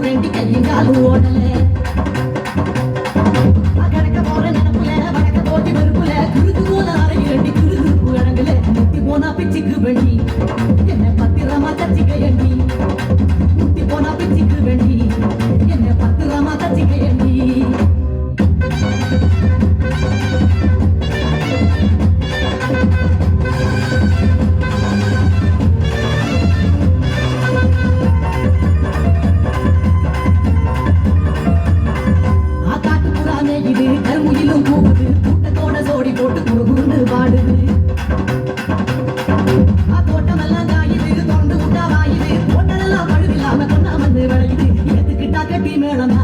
ரெண்டு கையும் காலும் ஓடல கடக்க போற நினப்புல வடக்க போட்டி வெறுப்புல குறுக்கு போல அரை ரெண்டு குறுக்கு இடங்குல முத்தி போனா பிச்சுக்கு வேண்டி என்ன பத்திரமா தச்சிக்க எண்டி முத்தி போனா பிச்சுக்கு வேண்டி என்ன பத்திரமா தச்சிக்க எண்டி கருமுயிலும் போகுது கூட்டத்தோட சோடி போட்டு குறுகுன்னு பாடுது தோட்டமெல்லாம் காயுது தொடர்ந்து விட்டா வாயுது தோட்டமெல்லாம் பழுவில்லாம கொண்டா வந்து விளையுது ஏத்துக்கிட்டா கட்டி மேளம்